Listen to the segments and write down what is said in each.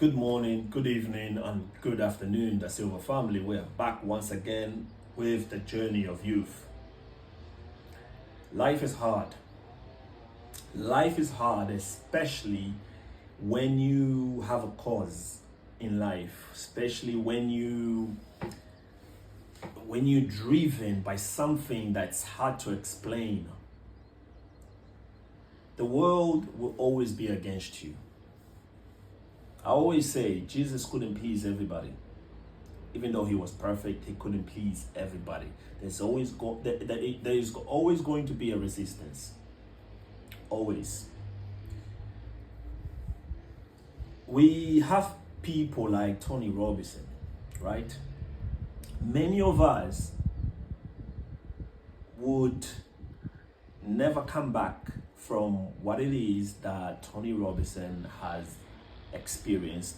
Good morning, good evening, and good afternoon, the Silver family. We're back once again with the journey of youth. Life is hard. Life is hard, especially when you have a cause in life, especially when you're driven by something that's hard to explain. The world will always be against you. I always say Jesus couldn't please everybody. Even though he was perfect, he couldn't please everybody. There is always going to be a resistance. Always. We have people like Tony Robinson, right? Many of us would never come back from what it is that Tony Robinson has experienced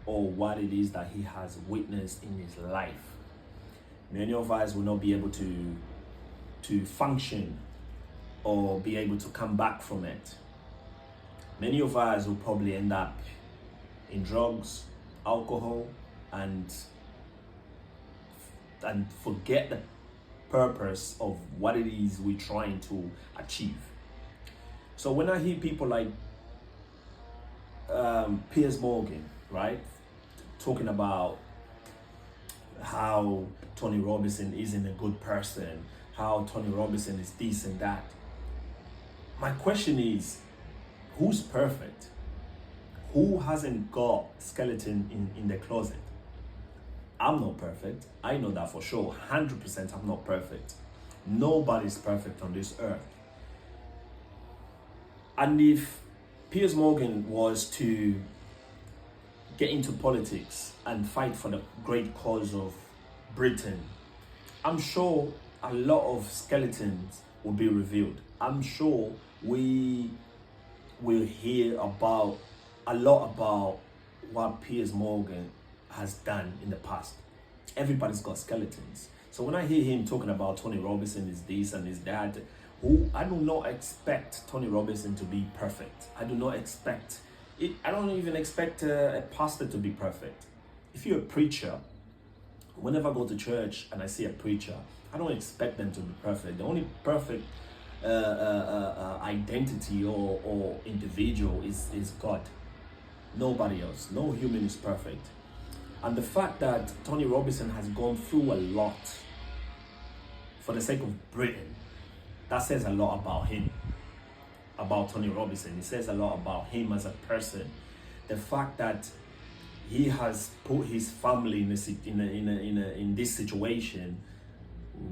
or what it is that he has witnessed in his life. Many of us will not be able to function or be able to come back from it. Many of us will probably end up in drugs, alcohol, and forget the purpose of what it is we're trying to achieve. So when I hear people like Piers Morgan, right, talking about how Tony Robinson isn't a good person, how Tony Robinson is this and that. My question is, who's perfect? Who hasn't got skeleton in the closet? I'm not perfect. I know that for sure. 100% I'm not perfect. Nobody's perfect on this earth. And if Piers Morgan was to get into politics and fight for the great cause of Britain, I'm sure a lot of skeletons will be revealed. I'm sure we will hear a lot about what Piers Morgan has done in the past. Everybody's got skeletons. So when I hear him talking about Tony Robinson is this and is that, I do not expect Tony Robinson to be perfect. I do not expect it. I don't even expect a pastor to be perfect. If you're a preacher, whenever I go to church and I see a preacher, I don't expect them to be perfect. The only perfect identity or individual is God. Nobody else. No human is perfect. And the fact that Tony Robinson has gone through a lot for the sake of Britain, that says a lot about him, about Tony Robinson. It says a lot about him as a person. The fact that he has put his family in this situation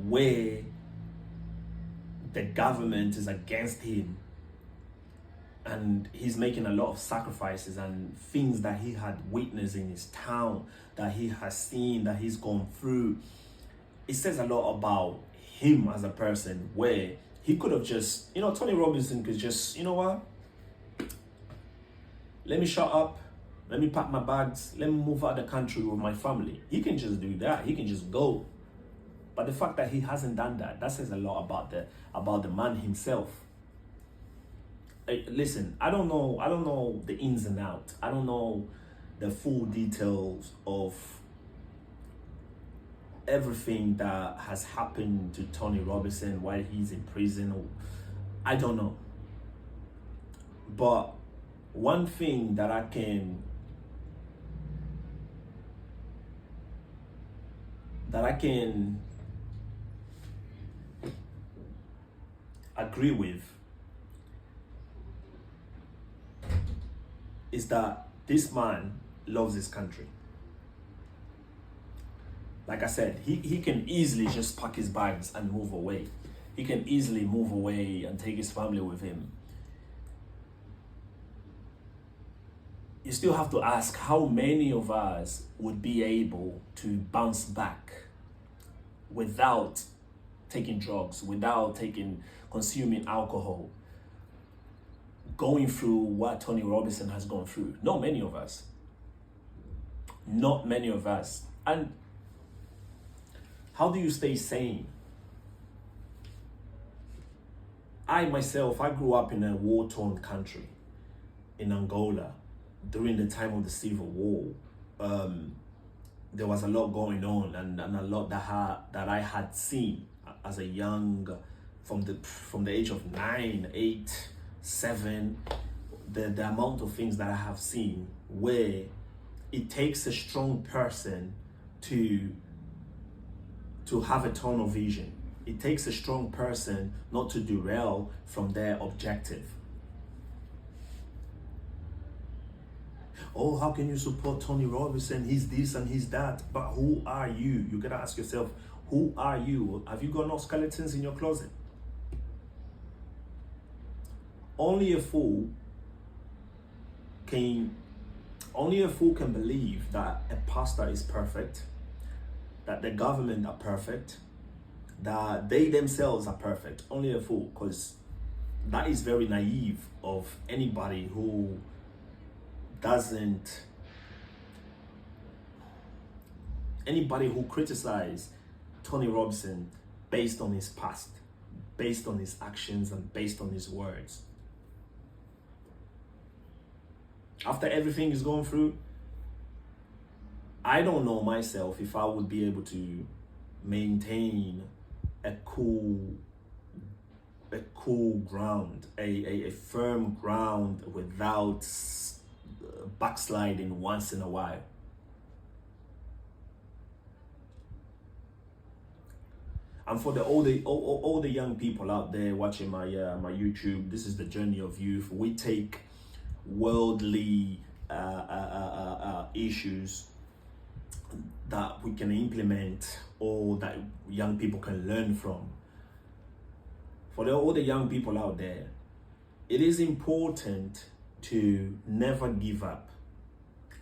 where the government is against him, and he's making a lot of sacrifices and things that he had witnessed in his town, that he has seen, that he's gone through. It says a lot about him as a person, where he could have just, Tony Robinson could just, what? Let me shut up. Let me pack my bags. Let me move out of the country with my family. He can just do that. He can just go. But the fact that he hasn't done that says a lot about the man himself. Listen, I don't know the ins and outs. I don't know the full details of everything that has happened to Tony Robinson while he's in prison. I don't know. But one thing that I can agree with is that this man loves his country. Like I said, he can easily just pack his bags and move away. He can easily move away and take his family with him. You still have to ask how many of us would be able to bounce back without taking drugs, without consuming alcohol, going through what Tony Robinson has gone through. Not many of us. Not many of us. And how do you stay sane? I myself, I grew up in a war-torn country, in Angola. during the time of the Civil War, there was a lot going on, and a lot that I had seen as a young, from the age of 9, 8, 7, the amount of things that I have seen where it takes a strong person to have a tunnel vision. It takes a strong person not to derail from their objective. Oh, how can you support Tony Robinson? He's this and he's that. But who are you? You gotta ask yourself, who are you? Have you got no skeletons in your closet? Only a fool can believe that a pastor is perfect, that the government are perfect, that they themselves are perfect. Only a fool, because that is very naive of anybody who criticize Tony Robinson based on his past, based on his actions, and based on his words. After everything he's gone through, I don't know myself if I would be able to maintain a cool ground, a firm ground without backsliding once in a while. And for all the young people out there watching my YouTube, this is the journey of youth. We take worldly issues that we can implement or that young people can learn from. For all the young people out there, it is important to never give up.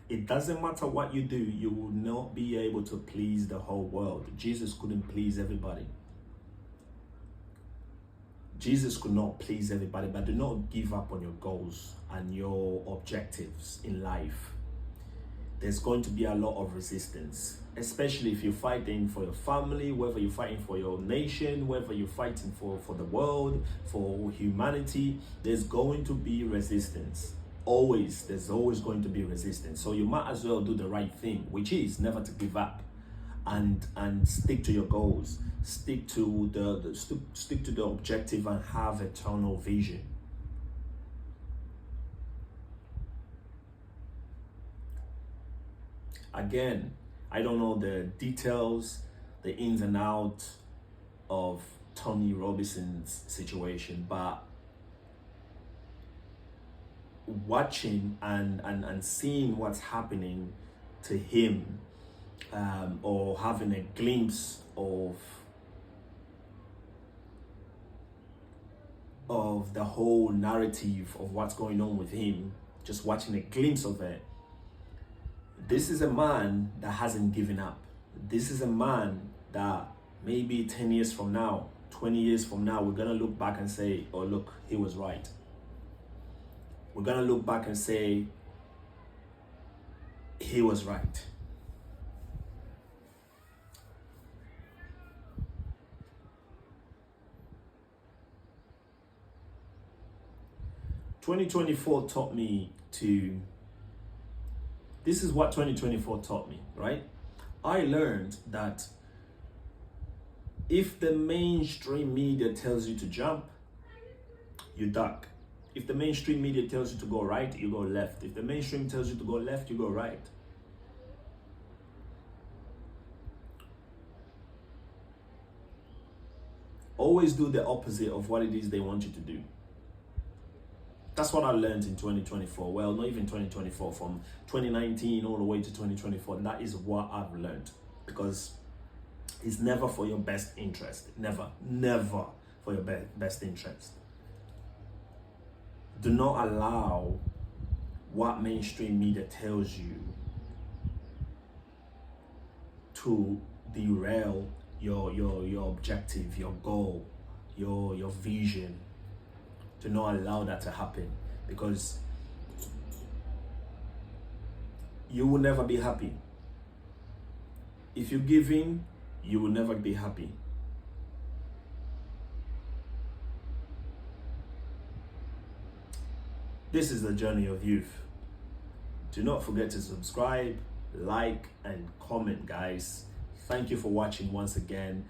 It doesn't matter what you do, you will not be able to please the whole world. Jesus couldn't please everybody. Jesus could not please everybody, but do not give up on your goals and your objectives in life. There's going to be a lot of resistance, especially if you're fighting for your family, whether you're fighting for your nation, whether you're fighting for the world, for humanity. There's going to be resistance. There's always going to be resistance. So you might as well do the right thing, which is never to give up, and stick to your goals, stick to the objective, and have a tunnel vision. Again, I don't know the details, the ins and outs of Tony Robinson's situation, but watching and seeing what's happening to him, or having a glimpse of the whole narrative of what's going on with him, just watching a glimpse of it. This is a man that hasn't given up. This is a man that maybe 10 years from now, 20 years from now, we're going to look back and say, oh, look, he was right. We're going to look back and say, he was right. (2024) taught me to... This is what 2024 taught me, right? I learned that if the mainstream media tells you to jump, you duck. If the mainstream media tells you to go right, you go left. If the mainstream tells you to go left, you go right. Always do the opposite of what it is they want you to do. That's what I learned in 2024. Well, not even 2024, from 2019 all the way to 2024. That is what I've learned, because it's never for your best interest. Never for your best interest. Do not allow what mainstream media tells you to derail your objective, your goal, your vision. Do not allow that to happen, because you will never be happy. If you give in, you will never be happy. This is the journey of youth. Do not forget to subscribe, like, and comment, guys. Thank you for watching once again.